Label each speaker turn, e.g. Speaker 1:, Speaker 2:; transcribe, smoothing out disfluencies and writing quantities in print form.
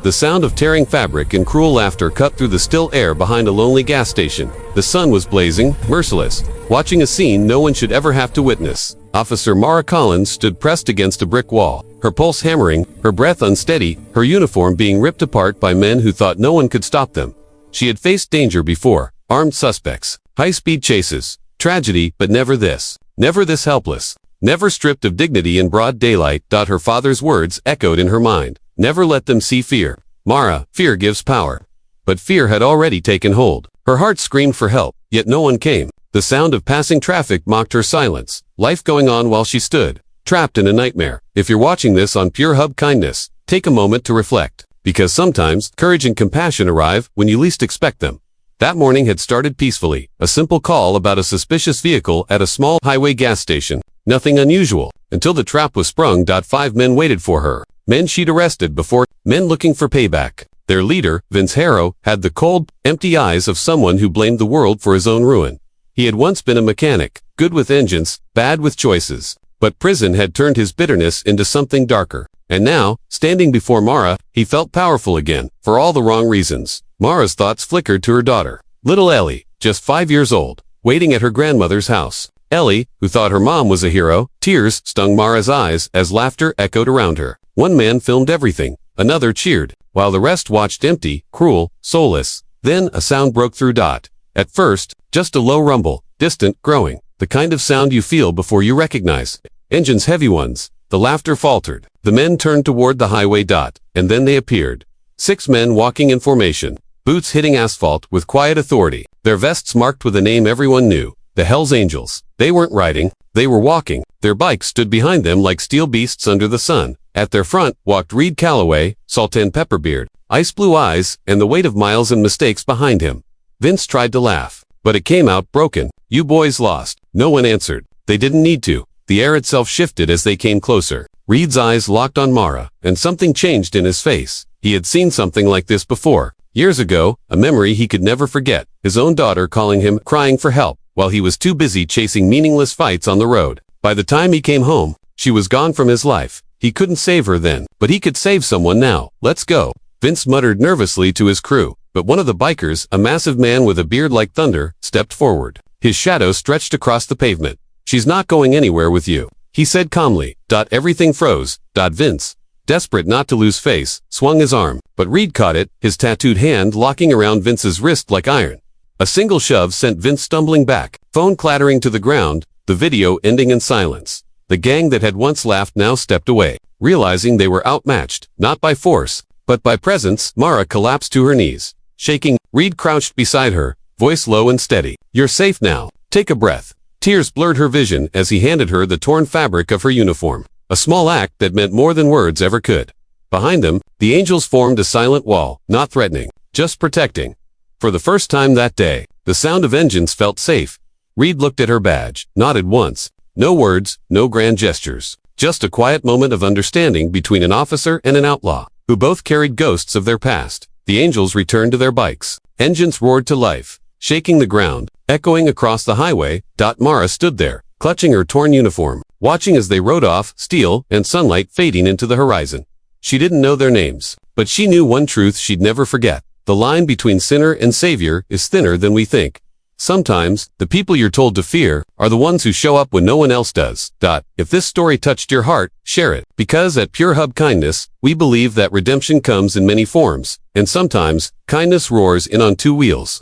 Speaker 1: The sound of tearing fabric and cruel laughter cut through the still air behind a lonely gas station. The sun was blazing, merciless, watching a scene no one should ever have to witness. Officer Mara Collins stood pressed against a brick wall, her pulse hammering, her breath unsteady, her uniform being ripped apart by men who thought no one could stop them. She had faced danger before, armed suspects, high-speed chases, tragedy, but never this. Never this helpless. Never stripped of dignity in broad daylight. Her father's words echoed in her mind. Never let them see fear. Mara, fear gives power. But fear had already taken hold. Her heart screamed for help, yet no one came. The sound of passing traffic mocked her silence. Life going on while she stood, trapped in a nightmare. If you're watching this on Pure Hun Kindness, take a moment to reflect. Because sometimes, courage and compassion arrive when you least expect them. That morning had started peacefully. A simple call about a suspicious vehicle at a small highway gas station. Nothing unusual. Until the trap was sprung. 5 men waited for her. Men she'd arrested before. Men looking for payback. Their leader, Vince Harrow, had the cold, empty eyes of someone who blamed the world for his own ruin. He had once been a mechanic, good with engines, bad with choices. But prison had turned his bitterness into something darker. And now, standing before Mara, he felt powerful again, for all the wrong reasons. Mara's thoughts flickered to her daughter, little Ellie, just 5 years old, waiting at her grandmother's house. Ellie, who thought her mom was a hero, tears stung Mara's eyes as laughter echoed around her. One man filmed everything, another cheered, while the rest watched empty, cruel, soulless. Then a sound broke through. At first, just a low rumble, distant, growing, the kind of sound you feel before you recognize. Engines heavy ones. The laughter faltered. The men turned toward the highway. And then they appeared. 6 men walking in formation, boots hitting asphalt with quiet authority, their vests marked with a name everyone knew, the Hells Angels. They weren't riding, they were walking. Their bikes stood behind them like steel beasts under the sun. At their front walked Reed Calloway, Salt and Pepperbeard, ice blue eyes, and the weight of miles and mistakes behind him. Vince tried to laugh, but it came out broken. You boys lost. No one answered. They didn't need to. The air itself shifted as they came closer. Reed's eyes locked on Mara, and something changed in his face. He had seen something like this before. Years ago, a memory he could never forget. His own daughter calling him, crying for help, while he was too busy chasing meaningless fights on the road. By the time he came home, she was gone from his life. He couldn't save her then, but he could save someone now. Let's go. Vince muttered nervously to his crew, but one of the bikers, a massive man with a beard like thunder, stepped forward. His shadow stretched across the pavement. She's not going anywhere with you, he said calmly. Everything froze. Vince, desperate not to lose face, swung his arm, but Reed caught it, his tattooed hand locking around Vince's wrist like iron. A single shove sent Vince stumbling back, phone clattering to the ground, the video ending in silence. The gang that had once laughed now stepped away, realizing they were outmatched, not by force, but by presence. Mara collapsed to her knees. Shaking, Reed crouched beside her, voice low and steady. You're safe now. Take a breath. Tears blurred her vision as he handed her the torn fabric of her uniform. A small act that meant more than words ever could. Behind them, the angels formed a silent wall, not threatening, just protecting. For the first time that day, the sound of engines felt safe. Reed looked at her badge, nodded once. No words, no grand gestures. Just a quiet moment of understanding between an officer and an outlaw, who both carried ghosts of their past. The angels returned to their bikes. Engines roared to life, shaking the ground, echoing across the highway. Mara stood there, clutching her torn uniform, watching as they rode off, steel and sunlight fading into the horizon. She didn't know their names, but she knew one truth she'd never forget. The line between sinner and savior is thinner than we think. Sometimes, the people you're told to fear are the ones who show up when no one else does. If this story touched your heart, share it. Because at Pure Hun Kindness, we believe that redemption comes in many forms, and sometimes, kindness roars in on 2 wheels.